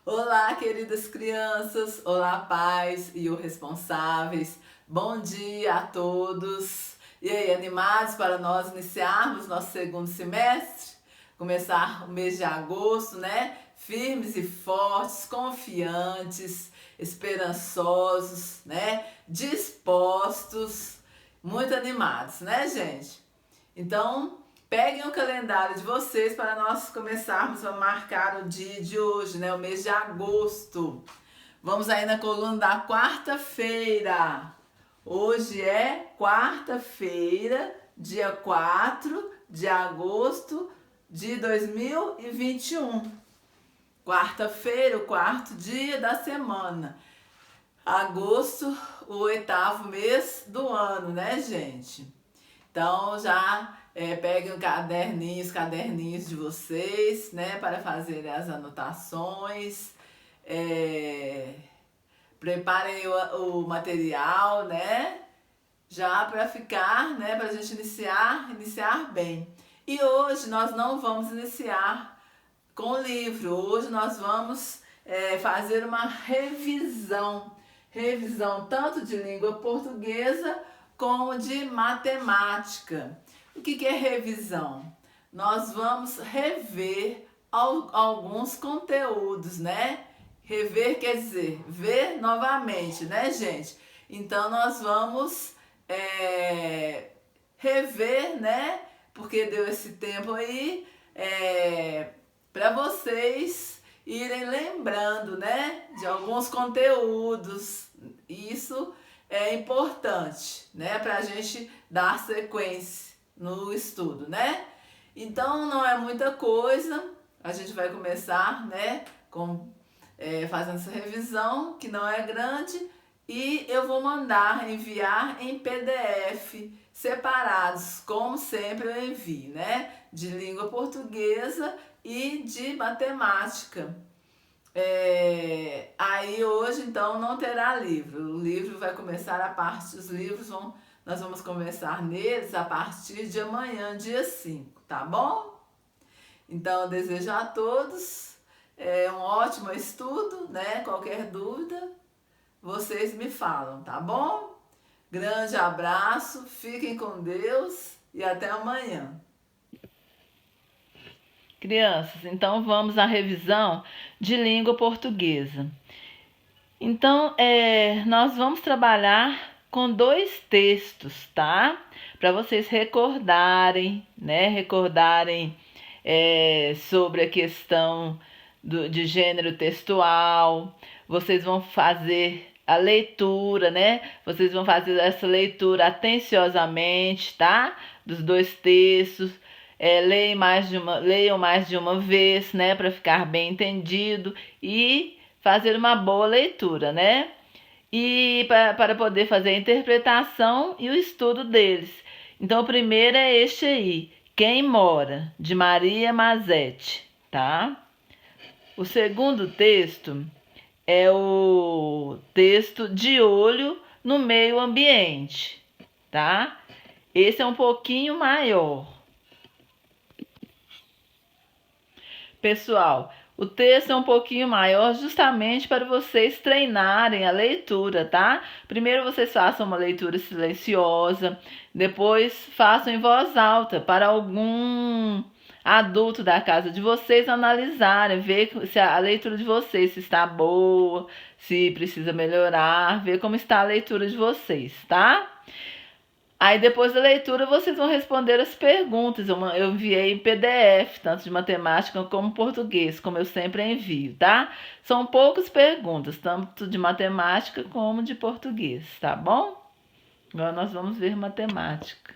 Olá, queridas crianças, olá, pais e os responsáveis. Bom dia a todos. E aí, animados para nós iniciarmos nosso segundo semestre? Começar o mês de agosto, né? Firmes e fortes, confiantes, esperançosos, né? Dispostos, muito animados, né, gente? Então, peguem o calendário de vocês para nós começarmos a marcar o dia de hoje, né? O mês de agosto. Vamos aí na coluna da quarta-feira. Hoje é quarta-feira, dia 4 de agosto de 2021. Quarta-feira, o quarto dia da semana. Agosto, o oitavo mês do ano, né, gente? Então já peguem caderninhos de vocês, né, para fazer as anotações. É, preparem o material, né, já para ficar, né, para a gente iniciar bem. E hoje nós não vamos iniciar com o livro. Hoje nós vamos fazer uma revisão tanto de língua portuguesa como de matemática. O que é revisão? Nós vamos rever alguns conteúdos, né? Rever quer dizer ver novamente, né, gente? Então nós vamos rever, né? Porque deu esse tempo aí para vocês irem lembrando, né, de alguns conteúdos. Isso é importante, né, para a gente dar sequência no estudo, né? Então não é muita coisa, a gente vai começar, né, fazendo essa revisão que não é grande e eu vou enviar em PDF separados, como sempre eu envio, né? De língua portuguesa e de matemática. Aí hoje então não terá livro. O livro vai começar nós vamos começar neles a partir de amanhã, dia 5, tá bom? Então eu desejo a todos um ótimo estudo, né? Qualquer dúvida, vocês me falam, tá bom? Grande abraço, fiquem com Deus e até amanhã. Crianças, então vamos à revisão de língua portuguesa. Então, nós vamos trabalhar com dois textos, tá? Para vocês recordarem, né? Recordarem sobre a questão de gênero textual. Vocês vão fazer a leitura, né? Vocês vão fazer essa leitura atenciosamente, tá? Dos dois textos. Leiam mais de uma vez, né? Para ficar bem entendido e fazer uma boa leitura, né? E para poder fazer a interpretação e o estudo deles. Então, o primeiro é este aí, Quem Mora, de Maria Mazetti, tá? O segundo texto é o texto De Olho no Meio Ambiente, tá? Esse é um pouquinho maior. Pessoal, o texto é um pouquinho maior justamente para vocês treinarem a leitura, tá? Primeiro vocês façam uma leitura silenciosa, depois façam em voz alta para algum adulto da casa de vocês analisarem, ver se a leitura de vocês se está boa, se precisa melhorar, ver como está a leitura de vocês, tá? Aí depois da leitura vocês vão responder as perguntas. Eu enviei em PDF, tanto de matemática como português, como eu sempre envio, tá? São poucas perguntas, tanto de matemática como de português, tá bom? Agora nós vamos ver matemática.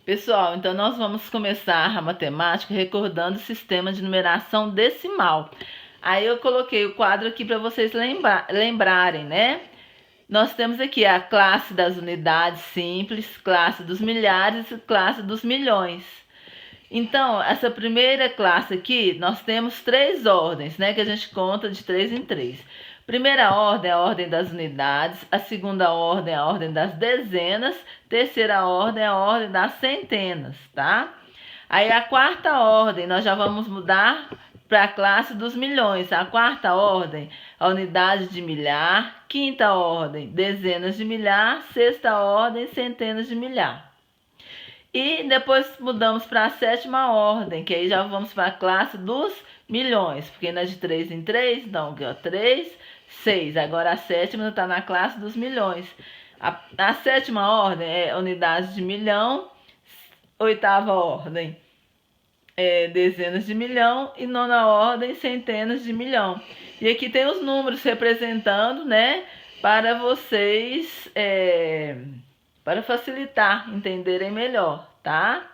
Pessoal, então nós vamos começar a matemática recordando o sistema de numeração decimal. Aí eu coloquei o quadro aqui para vocês lembrarem, né? Nós temos aqui a classe das unidades simples, classe dos milhares e classe dos milhões. Então, essa primeira classe aqui, nós temos três ordens, né? Que a gente conta de 3 em 3. Primeira ordem é a ordem das unidades, a segunda ordem é a ordem das dezenas, terceira ordem é a ordem das centenas, tá? Aí a quarta ordem, nós já vamos mudar para a classe dos milhões. A quarta ordem, a unidade de milhar. Quinta ordem, dezenas de milhar. Sexta ordem, centenas de milhar. E depois mudamos para a sétima ordem, que aí já vamos para a classe dos milhões, porque na de 3 em 3, então aqui ó, 3, 6. Agora a sétima está na classe dos milhões. A sétima ordem é unidade de milhão. Oitava ordem é dezenas de milhão. E nona ordem, centenas de milhão. E aqui tem os números representando, né? Para vocês, para facilitar, entenderem melhor, tá?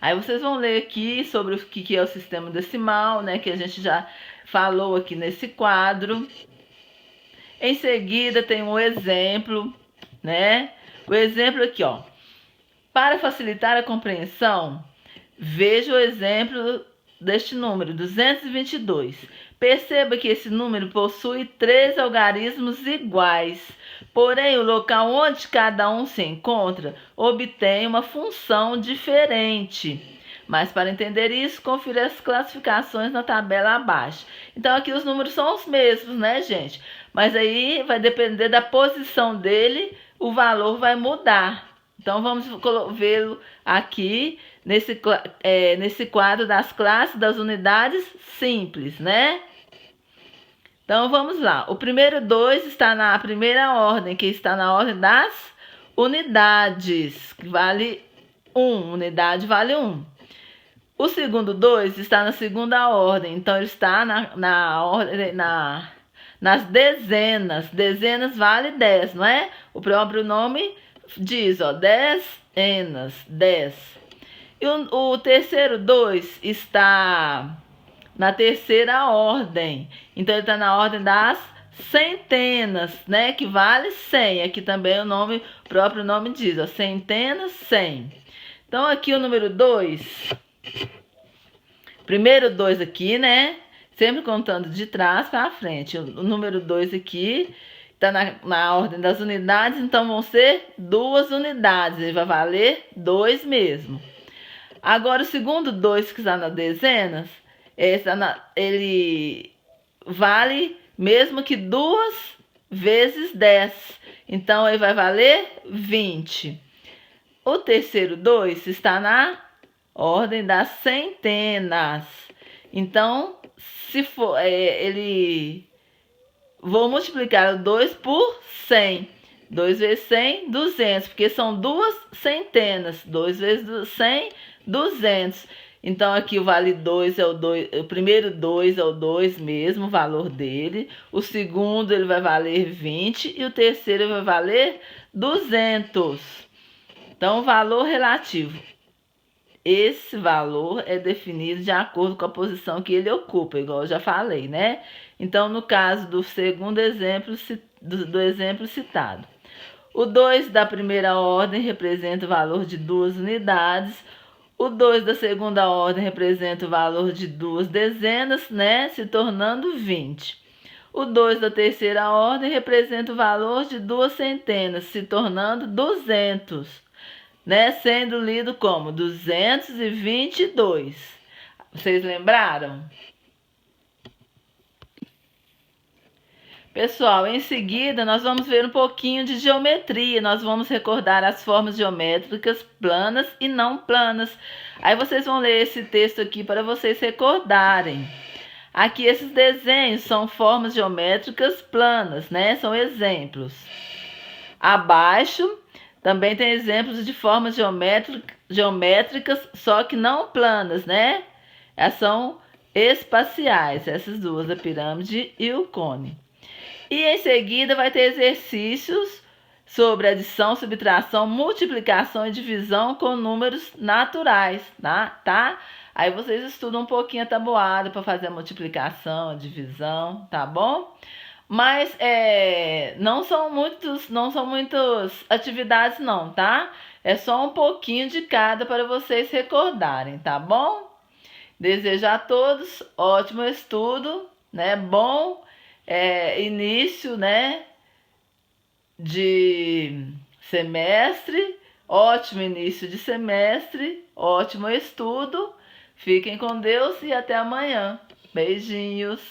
Aí vocês vão ler aqui sobre o que é o sistema decimal, né? Que a gente já falou aqui nesse quadro. Em seguida tem um exemplo, né? O exemplo aqui, ó. Para facilitar a compreensão, veja o exemplo deste número, 222. Perceba que esse número possui 3 algarismos iguais, porém o local onde cada um se encontra obtém uma função diferente. Mas para entender isso, confira as classificações na tabela abaixo. Então aqui os números são os mesmos, né, gente? Mas aí vai depender da posição dele, o valor vai mudar. Então vamos vê-lo aqui nesse quadro das classes das unidades simples, né? Então vamos lá. O primeiro 2 está na primeira ordem, que está na ordem das unidades, que vale 1. Unidade vale 1. O segundo 2 está na segunda ordem, então ele está nas dezenas. Dezenas vale 10, não é? O próprio nome diz, ó, dezenas, 10. E o terceiro 2 está na terceira ordem, então ele está na ordem das centenas, né? Que vale 100. Aqui também o próprio nome diz, ó, centenas, 100. Então aqui o número 2, primeiro 2 aqui, né? Sempre contando de trás para frente. O número 2 aqui está na ordem das unidades, então vão ser 2 unidades. Ele vai valer 2 mesmo. Agora o segundo 2 que está nas dezenas, ele vale mesmo que 2 vezes 10. Então ele vai valer 20. O terceiro 2 está na ordem das centenas. Então, se for vou multiplicar o 2 por 100. 2 vezes 100, 200, porque são 2 centenas. 2 vezes 100, 200. Então aqui o vale 2 é o 2, o primeiro 2 é o 2 mesmo, o valor dele. O segundo ele vai valer 20 e o terceiro vai valer 200. Então, valor relativo. Esse valor é definido de acordo com a posição que ele ocupa, igual eu já falei, né? Então, no caso do segundo exemplo, do exemplo citado. O 2 da primeira ordem representa o valor de 2 unidades. O 2 da segunda ordem representa o valor de 2 dezenas, né? Se tornando 20. O 2 da terceira ordem representa o valor de 2 centenas, se tornando 200. Né? Sendo lido como 222. Vocês lembraram? Pessoal, em seguida nós vamos ver um pouquinho de geometria. Nós vamos recordar as formas geométricas planas e não planas. Aí vocês vão ler esse texto aqui para vocês recordarem. Aqui esses desenhos são formas geométricas planas, né? São exemplos. Abaixo também tem exemplos de formas geométricas, só que não planas, né? Elas são espaciais, essas duas, a pirâmide e o cone. E em seguida vai ter exercícios sobre adição, subtração, multiplicação e divisão com números naturais, tá? Aí vocês estudam um pouquinho a tabuada para fazer a multiplicação, a divisão, tá bom? Mas não são muitas atividades não, tá? É só um pouquinho de cada para vocês recordarem, tá bom? Desejo a todos ótimo estudo, né? Bom início, né? De semestre, ótimo início de semestre, ótimo estudo, Fiquem com Deus e até amanhã. Beijinhos.